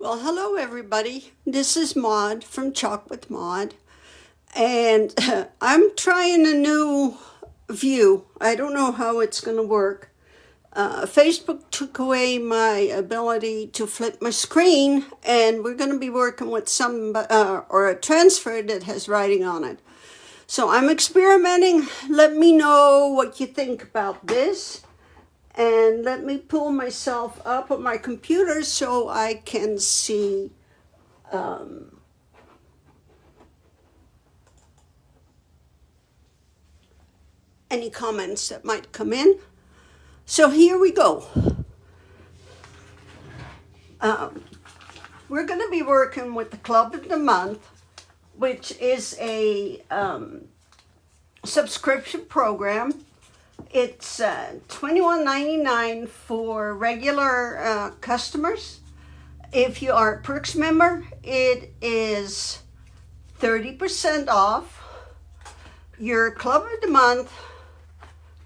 Well, hello everybody. This is Maud from Chalk with Maud, and I'm trying a new view. I don't know how it's going to work. Facebook took away my ability to flip my screen, and we're going to be working with some or a transfer that has writing on it. So I'm experimenting. Let me know what you think about this. And let me pull myself up on my computer so I can see any comments that might come in. So here we go. We're going to be working with the Club of the Month, which is a subscription program. It's $21.99 for regular customers. If you are a Perks member, it is 30% off. Your Club of the Month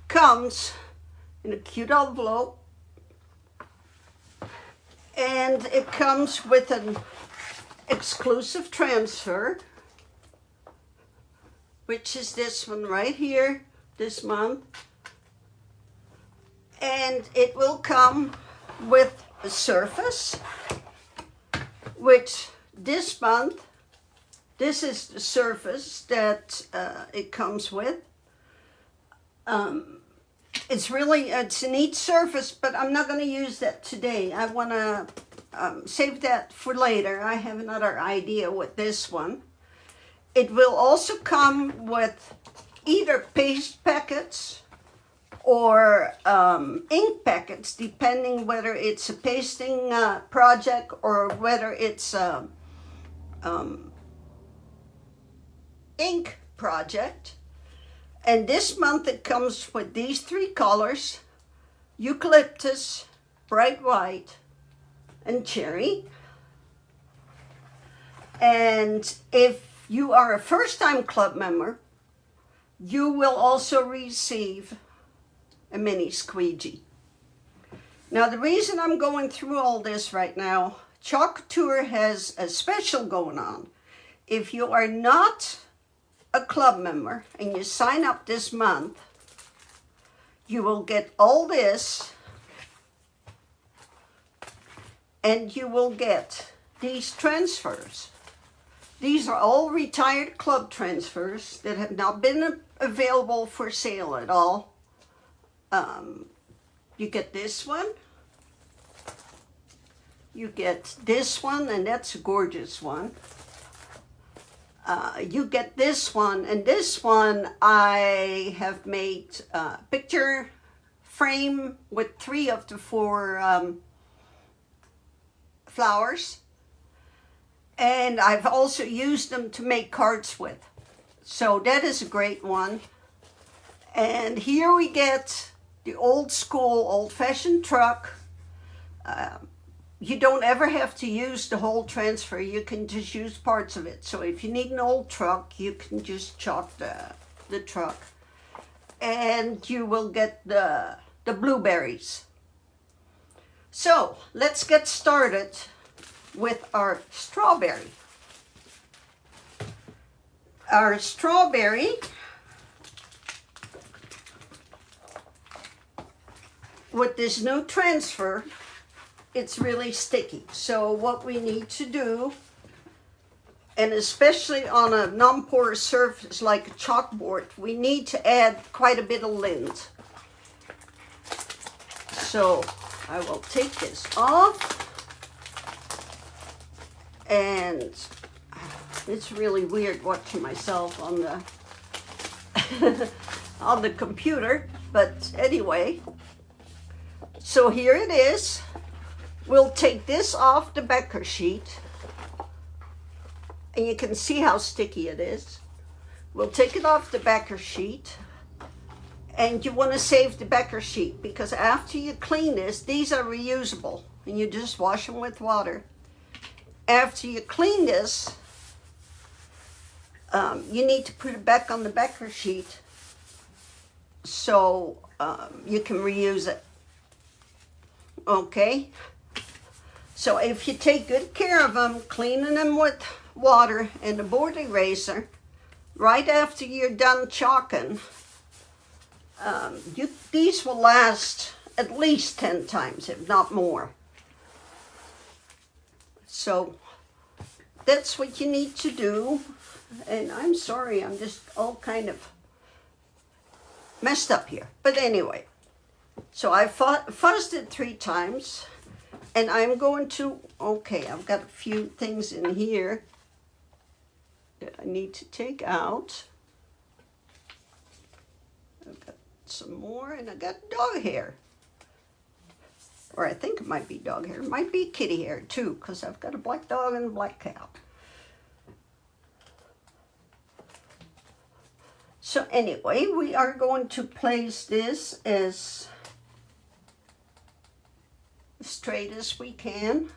comes in a cute envelope, and it comes with an exclusive transfer, which is this one right here this month. And it will come with a Surface, which this month, this is the Surface that it comes with. It's a neat Surface, but I'm not going to use that today. I want to save that for later. I have another idea with this one. It will also come with either paste packets or ink packets, depending whether it's a pasting project or whether it's a ink project. And this month it comes with these three colors: eucalyptus, bright white, and cherry. And if you are a first-time club member, you will also receive a mini squeegee. Now, the reason I'm going through all this right now, Chalk Tour has a special going on. If you are not a club member and you sign up this month, you will get all this, and you will get these transfers. These are all retired club transfers that have not been available for sale at all. You get this one, you get this one, and that's a gorgeous one. You get this one, and this one I have made a picture frame with 3 of the 4 flowers, and I've also used them to make cards with. So that is a great one. And here we get the old school, old-fashioned truck. You don't ever have to use the whole transfer. You can just use parts of it. So if you need an old truck, you can just chalk the truck. And you will get the blueberries. So let's get started with our strawberry. Our strawberry with this new transfer, it's really sticky. So what we need to do, and especially on a non-porous surface like a chalkboard, we need to add quite a bit of lint. So I will take this off, and it's really weird watching myself on the on the computer, but anyway. So here it is. We'll take this off the Becker sheet, and you can see how sticky it is. We'll take it off the Becker sheet, and you want to save the Becker sheet because after you clean this, these are reusable, and you just wash them with water. After you clean this, you need to put it back on the Becker sheet so you can reuse it. Okay, So if you take good care of them, cleaning them with water and a board eraser, right after you're done chalking, these will last at least 10 times, if not more. So that's what you need to do. And I'm sorry, I'm just all kind of messed up here. But anyway, so I fuzzed it 3 times. And I'm going to, okay, I've got a few things in here that I need to take out. I've got some more, and I got dog hair. Or I think it might be dog hair. It might be kitty hair too, because I've got a black dog and a black cow. So anyway, we are going to place this as straight as we can.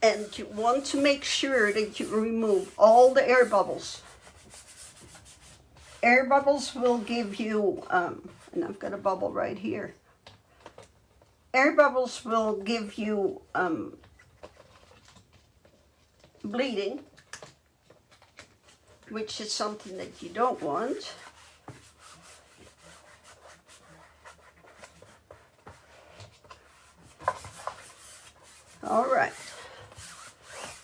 And you want to make sure that you remove all the air bubbles. Air bubbles will give you, and I've got a bubble right here. Air bubbles will give you bleeding, which is something that you don't want. All right,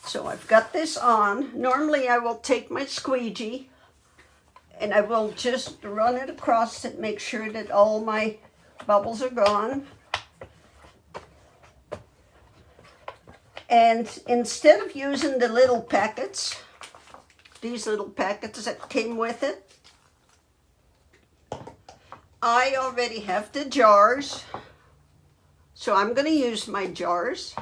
so I've got this on. Normally I will take my squeegee and I will just run it across it, make sure that all my bubbles are gone. And instead of using the little packets, these little packets that came with it, I already have the jars. So I'm going to use my jars.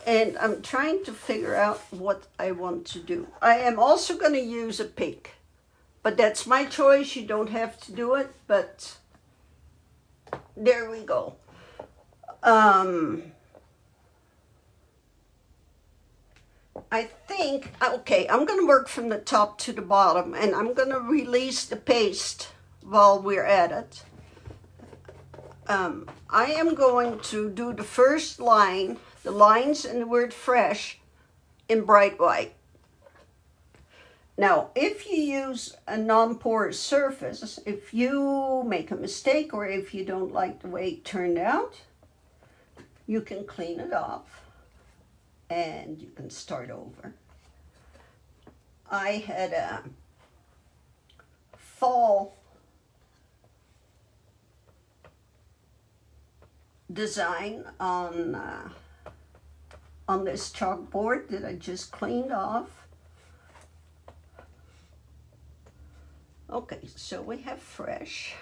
And I'm trying to figure out what I want to do. I am also going to use a pink, but that's my choice. You don't have to do it, but there we go. I think, okay, I'm going to work from the top to the bottom, and I'm going to release the paste while we're at it. I am going to do the first line, the lines and the word fresh in bright white. Now, if you use a non-porous surface, if you make a mistake or if you don't like the way it turned out, you can clean it off and you can start over. I had a fall design on this chalkboard that I just cleaned off. Okay, so we have fresh.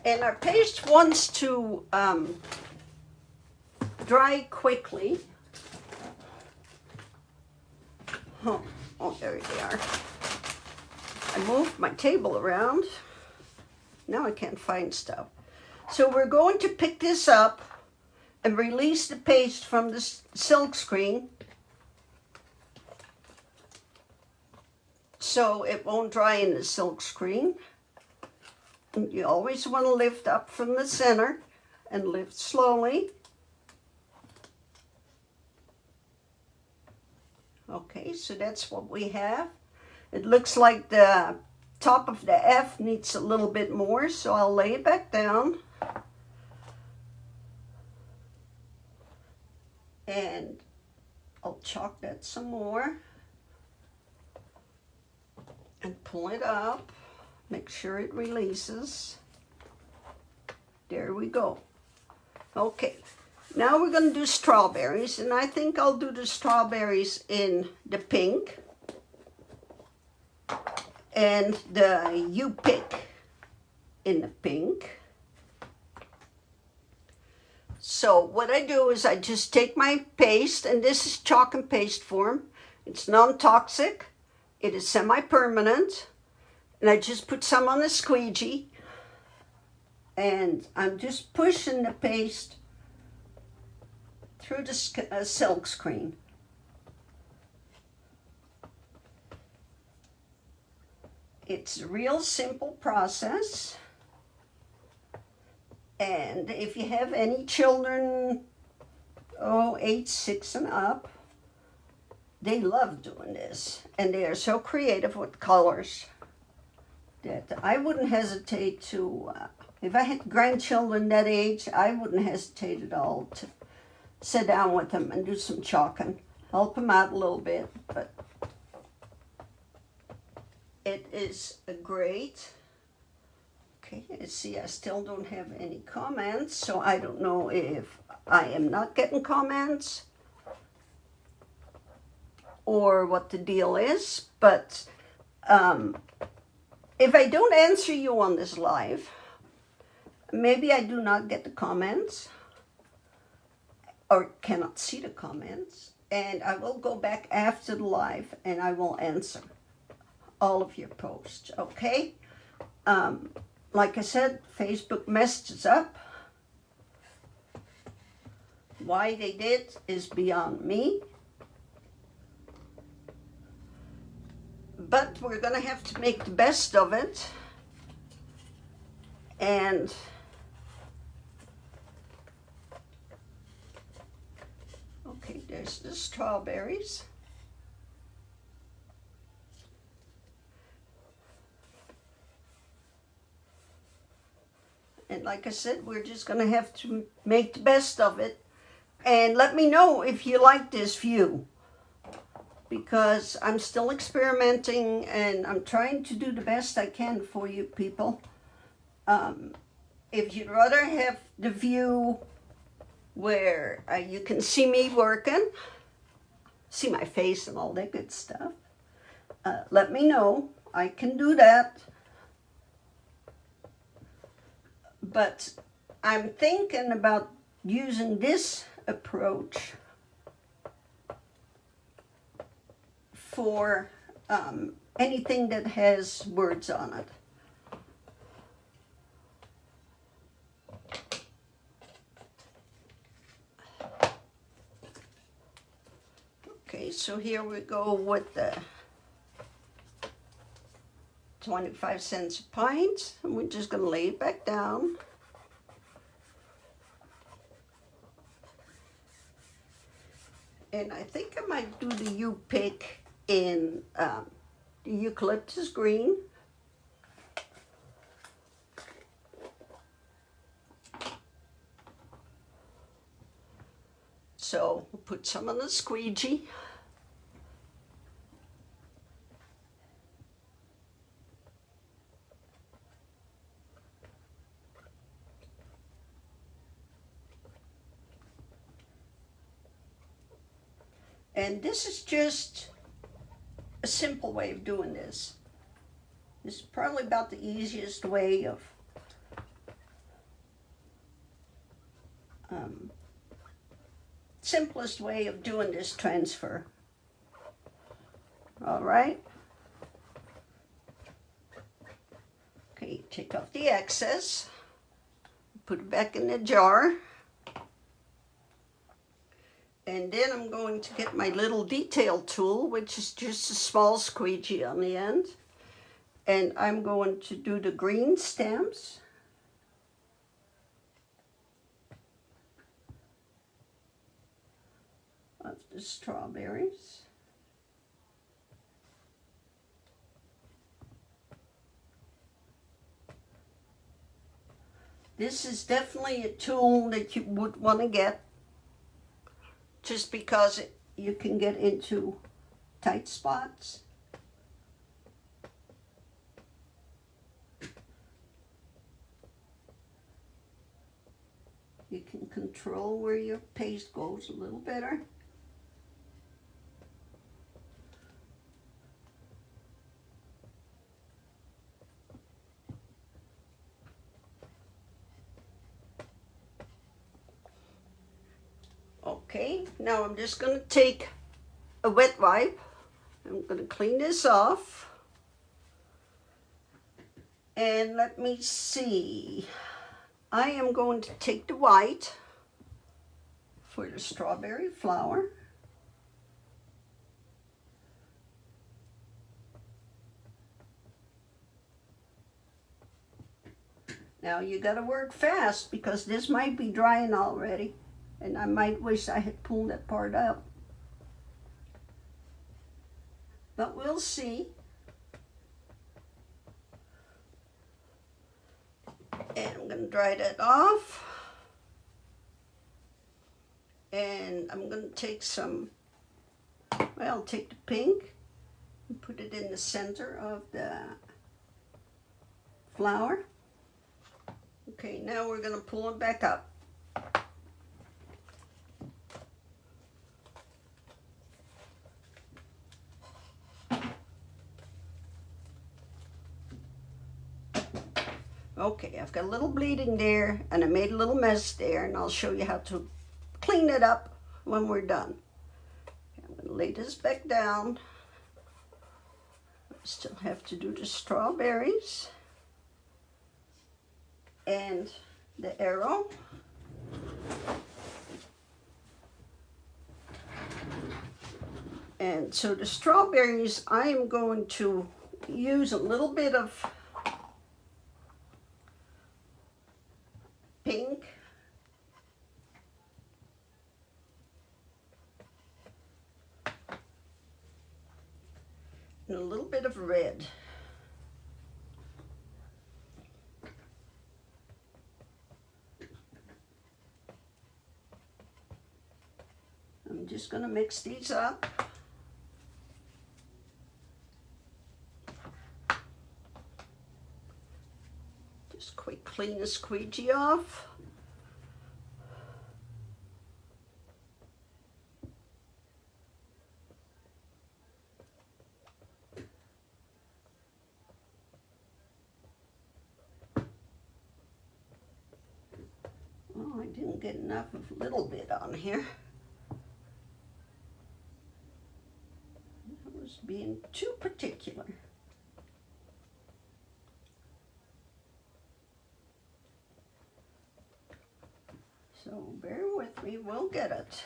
And our paste wants to dry quickly. Oh, there they are. I moved my table around. Now I can't find stuff. So we're going to pick this up and release the paste from the silk screen so it won't dry in the silk screen. And you always want to lift up from the center and lift slowly. Okay, so that's what we have. It looks like the top of the F needs a little bit more, so I'll lay it back down. And I'll chalk that some more. And pull it up. Make sure it releases. There we go. Okay, now we're going to do strawberries, and I think I'll do the strawberries in the pink. And the You Pick in the pink. So what I do is I just take my paste, and this is chalk and paste form. It's non-toxic. It is semi-permanent. And I just put some on the squeegee. And I'm just pushing the paste through the silk screen. It's a real simple process. And if you have any children, age 6 and up, they love doing this. And they are so creative with colors that I wouldn't hesitate to, if I had grandchildren that age, I wouldn't hesitate at all to sit down with them and do some chalking. Help them out a little bit, but it is a great. Okay, see, I still don't have any comments, so I don't know if I am not getting comments or what the deal is, but if I don't answer you on this live, maybe I do not get the comments or cannot see the comments, and I will go back after the live and I will answer all of your posts, okay? Like I said, Facebook messed us up. Why they did is beyond me. But we're going to have to make the best of it. And okay, there's the strawberries. And like I said, we're just going to have to make the best of it. And let me know if you like this view, because I'm still experimenting and I'm trying to do the best I can for you people. If you'd rather have the view where you can see me working, see my face and all that good stuff, let me know. I can do that. But I'm thinking about using this approach for anything that has words on it. Okay, so here we go with the 25 cents a pint, and we're just going to lay it back down. And I think I might do the U-pick in the eucalyptus green. So we'll put some on the squeegee. And this is just a simple way of doing this. This is probably about the easiest way of simplest way of doing this transfer. All right. Okay, take off the excess, put it back in the jar. And then I'm going to get my little detail tool, which is just a small squeegee on the end. And I'm going to do the green stamps. Of the strawberries. This is definitely a tool that you would want to get, just because you can get into tight spots. You can control where your paste goes a little better. Okay, now I'm just going to take a wet wipe. I'm going to clean this off. And let me see. I am going to take the white for the strawberry flower. Now you gotta work fast because this might be drying already, and I might wish I had pulled that part out. But we'll see. And I'm gonna dry that off. And I'm gonna take some, well, take the pink and put it in the center of the flower. Okay, now we're gonna pull it back up. Okay, I've got a little bleeding there, and I made a little mess there, and I'll show you how to clean it up when we're done. Okay, I'm gonna lay this back down. I still have to do the strawberries and the arrow. And so the strawberries, I am going to use a little bit of pink, and a little bit of red. I'm just going to mix these up. Just quick clean the squeegee off. Oh, I didn't get enough of a little bit on here. I was being too particular. So bear with me, we'll get it.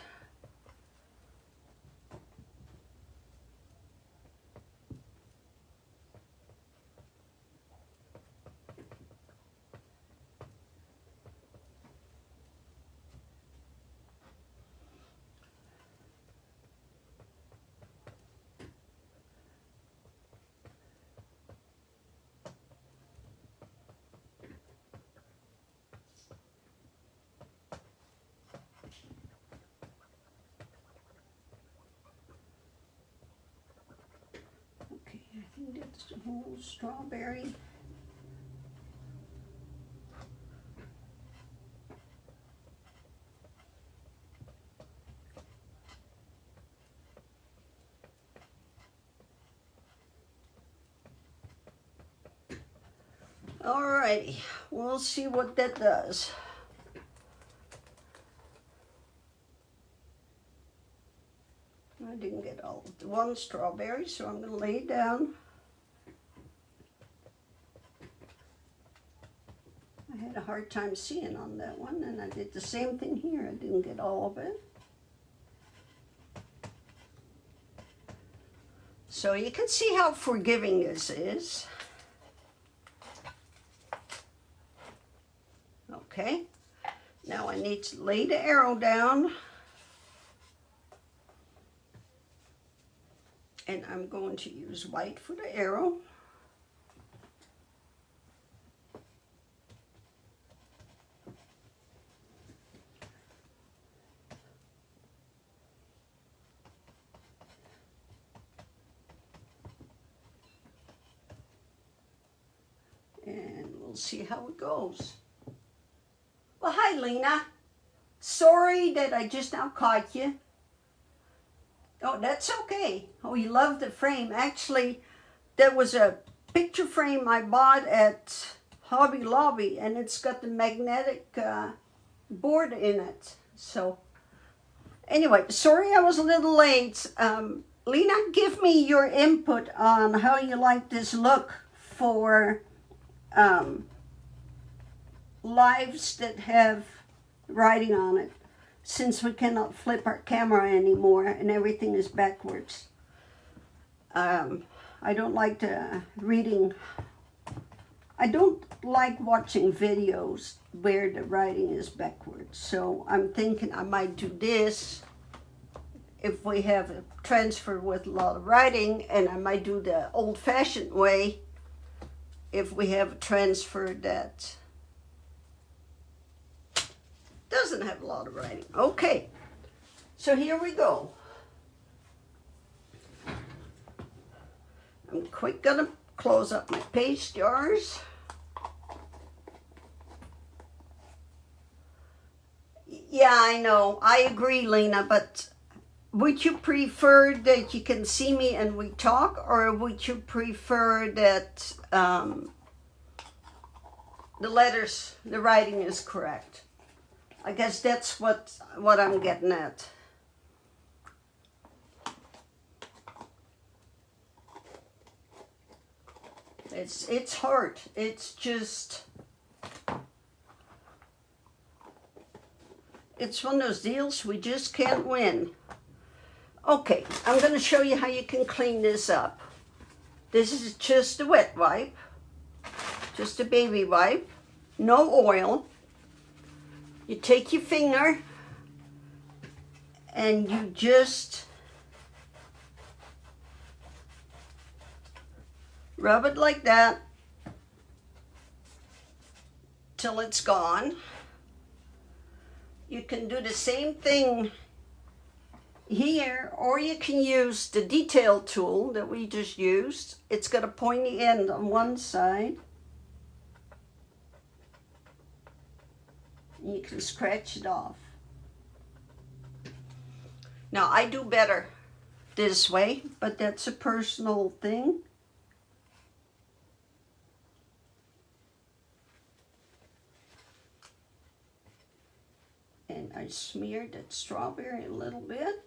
I think that's the whole strawberry. Alrighty, we'll see what that does. I didn't get all of the one strawberry, so I'm going to lay it down. I had a hard time seeing on that one, and I did the same thing here. I didn't get all of it. So you can see how forgiving this is. Okay, now I need to lay the arrow down. And I'm going to use white for the arrow. And we'll see how it goes. Well, hi, Lena. Sorry that I just now caught you. Oh, that's okay. Oh, you love the frame. Actually, there was a picture frame I bought at Hobby Lobby, and it's got the magnetic board in it. So, anyway, sorry I was a little late. Lena, give me your input on how you like this look for lives that have writing on it, since we cannot flip our camera anymore and everything is backwards. I don't like the reading. I don't like watching videos where the writing is backwards. So I'm thinking I might do this if we have a transfer with a lot of writing, and I might do the old-fashioned way if we have a transfer that doesn't have a lot of writing. Okay, so here we go. I'm quick gonna close up my paste jars. Yeah, I know. I agree, Lena, but would you prefer that you can see me and we talk, or would you prefer that the letters, the writing is correct? I guess that's what I'm getting at. It's hard. It's just, it's one of those deals we just can't win. Okay, I'm going to show you how you can clean this up. This is just a wet wipe, just a baby wipe, no oil. You take your finger and you just rub it like that till it's gone. You can do the same thing here, or you can use the detail tool that we just used. It's got a pointy end on one side. You can scratch it off. Now, I do better this way, but that's a personal thing. And I smeared that strawberry a little bit.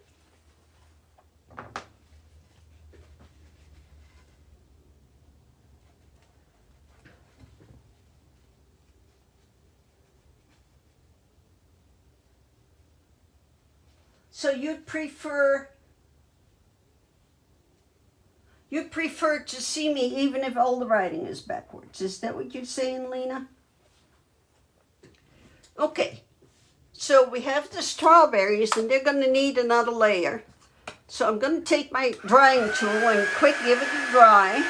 So you'd prefer to see me even if all the writing is backwards. Is that what you're saying, Lena? Okay. So we have the strawberries, and they're going to need another layer. So I'm going to take my drying tool and quick give it a dry.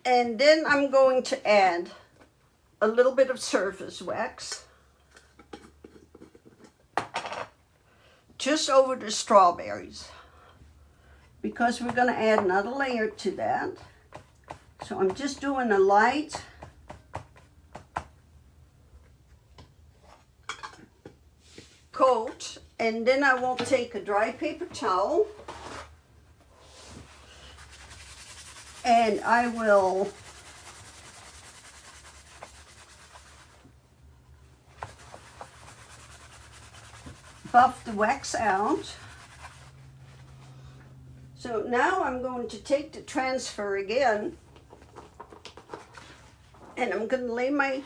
And then I'm going to add a little bit of surface wax just over the strawberries, because we're going to add another layer to that. So I'm just doing a light coat, and then I will take a dry paper towel and I will buff the wax out. So now I'm going to take the transfer again, and I'm going to lay my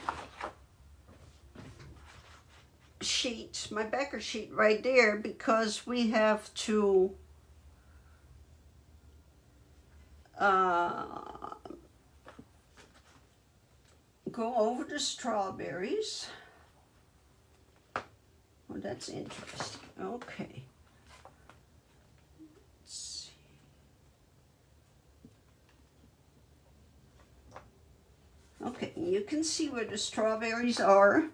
sheet, my backer sheet right there, because we have to go over the strawberries. Oh, that's interesting. Okay. Let's see. Okay, you can see where the strawberries are,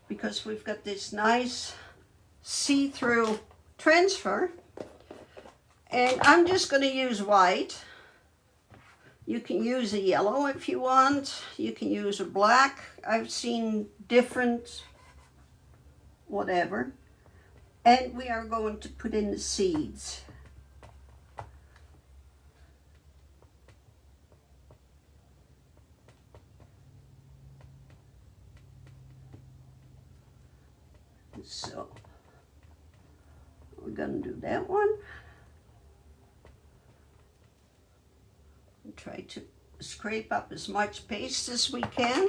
because we've got this nice see-through transfer. And I'm just going to use white. You can use a yellow if you want. You can use a black. I've seen different, whatever. And we are going to put in the seeds. So we're going to do that one. And try to scrape up as much paste as we can.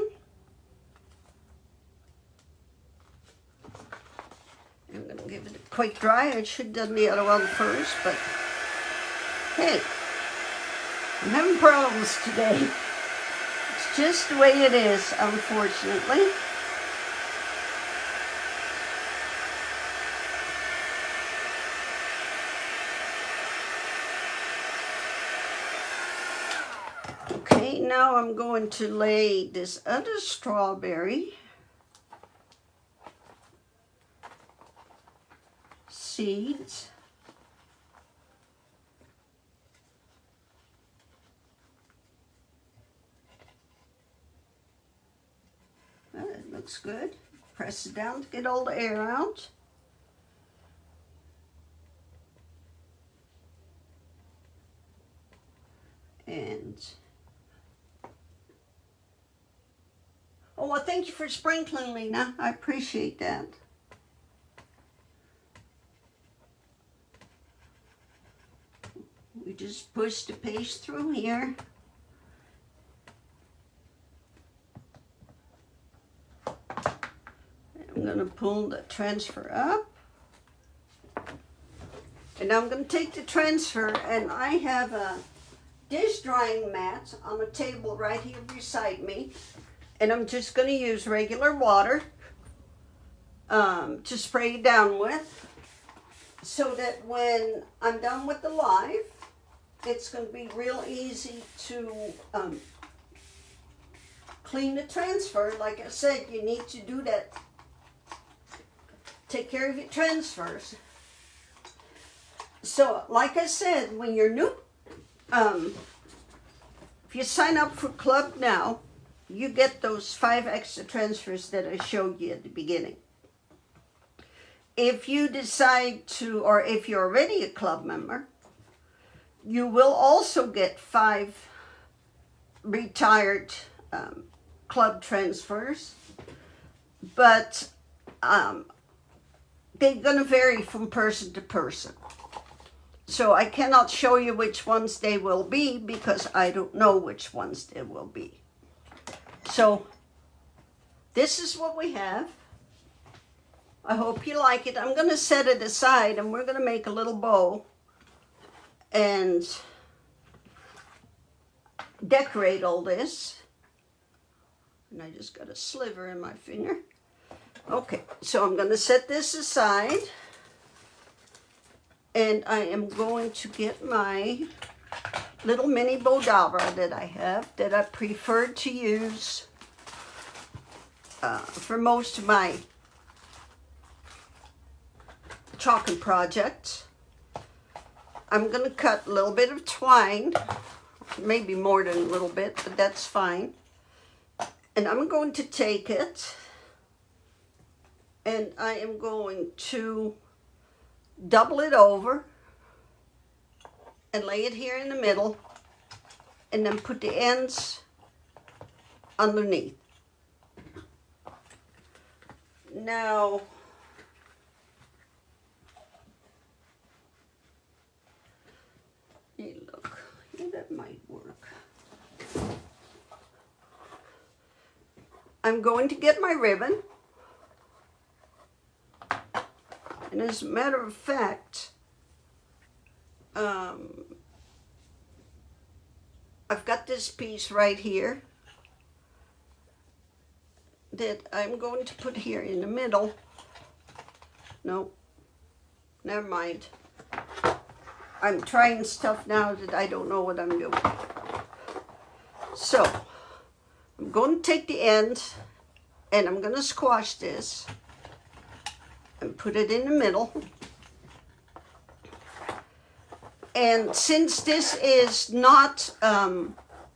I'm going to give it a quick dry. I should have done the other one first, but hey, I'm having problems today. It's just the way it is, unfortunately. Okay, now I'm going to lay this other strawberry seeds it looks good. Press it down to get all the air out. And oh, well, thank you for sprinkling, Lena. I appreciate that. We just push the paste through here. I'm going to pull the transfer up. And I'm going to take the transfer, and I have a dish drying mat on the table right here beside me. And I'm just going to use regular water to spray it down with, so that when I'm done with the live, it's going to be real easy to clean the transfer. Like I said, you need to do that. Take care of your transfers. So, like I said, when you're new, if you sign up for Club now, you get those 5 extra transfers that I showed you at the beginning. If you decide to, or if you're already a Club member, you will also get 5 retired Club transfers, but they're going to vary from person to person. So I cannot show you which ones they will be because I don't know which ones they will be. So this is what we have. I hope you like it. I'm going to set it aside and we're going to make a little bow and decorate all this. And I just got a sliver in my finger. Okay, so I'm going to set this aside. And I am going to get my little mini Bodabra that I have, that I prefer to use for most of my chalking projects. I'm going to cut a little bit of twine, maybe more than a little bit, but that's fine. And I'm going to take it and I am going to double it over and lay it here in the middle and then put the ends underneath. Now, hey, look, that might work. I'm going to get my ribbon. And as a matter of fact, I've got this piece right here that I'm going to put here in the middle. No, never mind. I'm trying stuff now that I don't know what I'm doing. So, I'm going to take the end and I'm going to squash this and put it in the middle. And since this is not a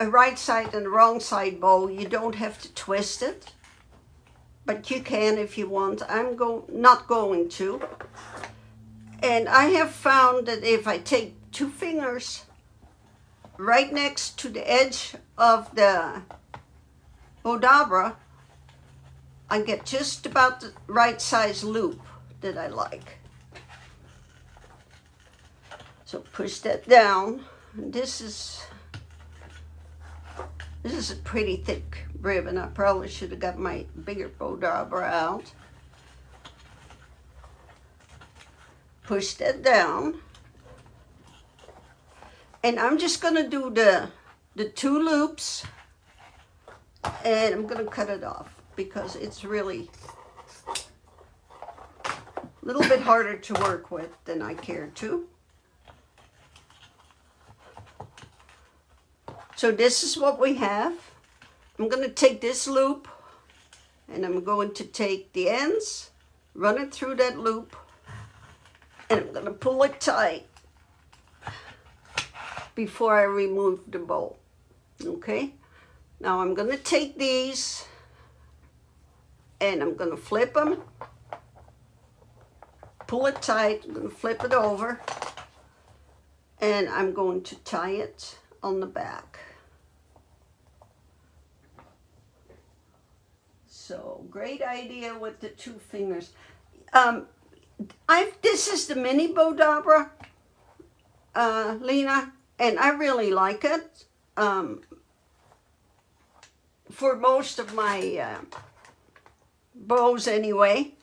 right side and a wrong side bow, you don't have to twist it. But you can if you want. I'm not going to. And I have found that if I take 2 fingers right next to the edge of the Bodabra, I get just about the right size loop. that I like. So push that down. And this is a pretty thick ribbon. I probably should have got my bigger Bowdabra out. Push that down. And I'm just going to do the 2 loops. And I'm going to cut it off because it's really a little bit harder to work with than I care to. So this is what we have. I'm going to take this loop and I'm going to take the ends, run it through that loop, and I'm going to pull it tight before I remove the bow. Okay? Now I'm going to take these and I'm going to flip them, pull it tight, I'm going to flip it over, and I'm going to tie it on the back. So great idea with the 2 fingers. This is the mini Bowdabra, Lena, and I really like it. For most of my bows anyway.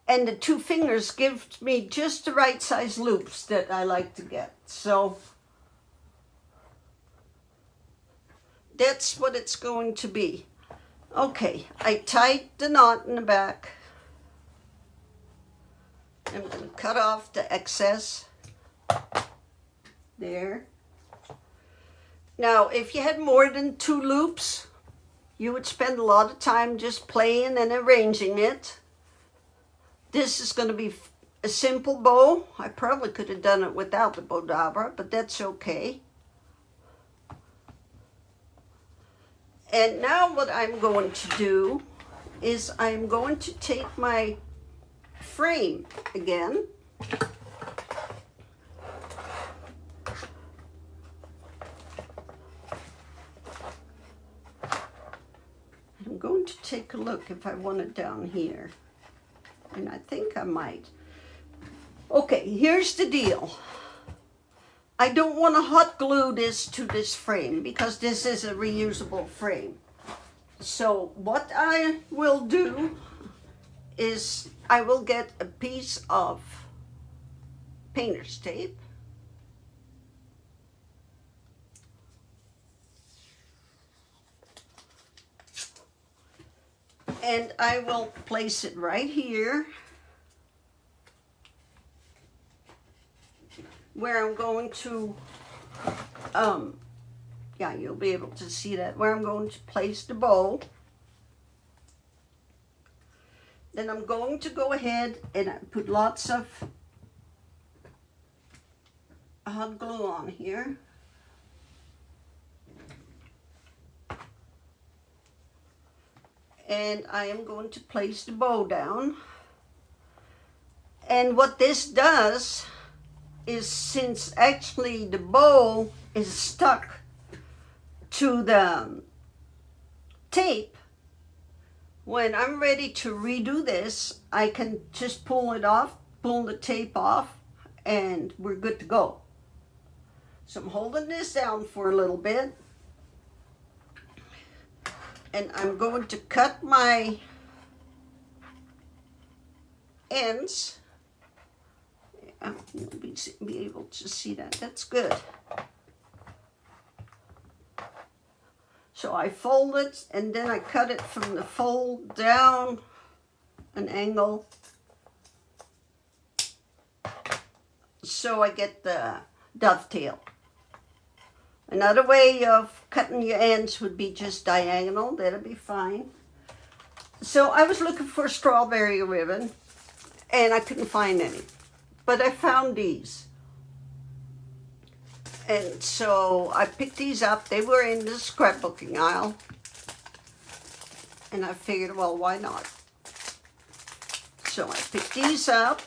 And the 2 fingers give me just the right size loops that I like to get. So that's what it's going to be. Okay, I tied the knot in the back. I'm going to cut off the excess there. Now, if you had more than 2 loops, you would spend a lot of time just playing and arranging it. This is going to be a simple bow. I probably could have done it without the Bowdabra, but that's okay. And now what I'm going to do is I'm going to take my frame again. I'm going to take a look if I want it down here. And I think I might. Okay, here's the deal. I don't want to hot glue this to this frame because this is a reusable frame. So what I will do is I will get a piece of painter's tape. And I will place it right here where I'm going to, yeah, you'll be able to see that, where I'm going to place the bow. Then I'm going to go ahead and put lots of hot glue on here. And I am going to place the bow down. And what this does is, since actually the bow is stuck to the tape, when I'm ready to redo this, I can just pull it off, pull the tape off, and we're good to go. So I'm holding this down for a little bit. And I'm going to cut my ends. You'll be able to see that. That's good. So I fold it and then I cut it from the fold down an angle. So I get the dovetail. Another way of cutting your ends would be just diagonal. That'll be fine. So I was looking for strawberry ribbon and I couldn't find any. But I found these. And so I picked these up. They were in the scrapbooking aisle. And I figured, well, why not? So I picked these up.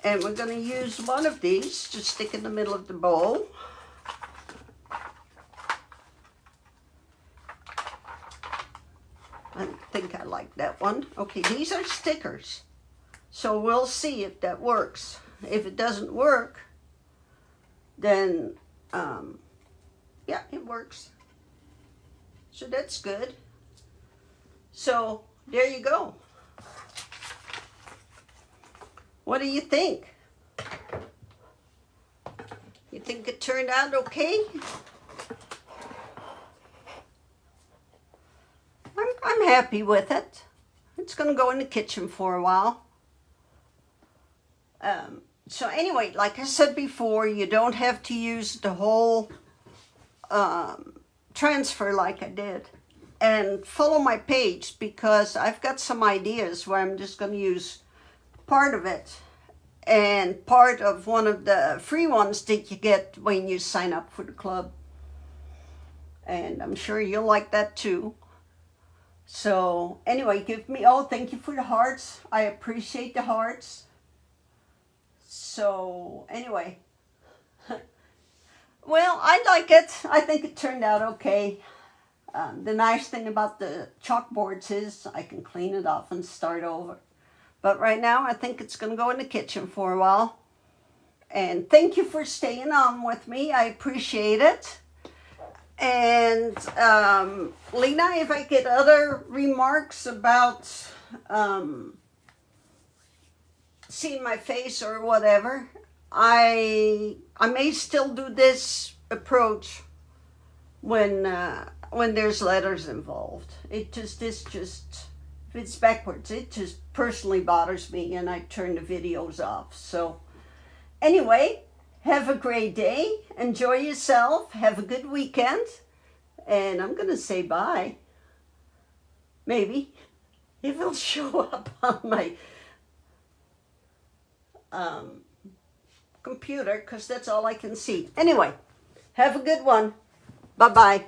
And we're going to use one of these to stick in the middle of the bowl. I think I like that one. Okay, these are stickers. So we'll see if that works. If it doesn't work, then, yeah, it works. So that's good. So there you go. What do you think? You think it turned out okay? I'm happy with it. It's going to go in the kitchen for a while. So anyway, like I said before, you don't have to use the whole transfer like I did. And follow my page, because I've got some ideas where I'm just going to use part of it and part of one of the free ones that you get when you sign up for the club. And I'm sure you'll like that too. So anyway, thank you for the hearts. I appreciate the hearts. So anyway, well, I like it. I think it turned out okay. The nice thing about the chalkboards is I can clean it off and start over. But right now, I think it's going to go in the kitchen for a while. And thank you for staying on with me. I appreciate it. And Lena, if I get other remarks about seeing my face or whatever, I may still do this approach when there's letters involved. If it's backwards, it just personally bothers me, and I turn the videos off. So anyway, have a great day. Enjoy yourself. Have a good weekend. And I'm going to say bye. Maybe. If it'll show up on my computer, because that's all I can see. Anyway, have a good one. Bye-bye.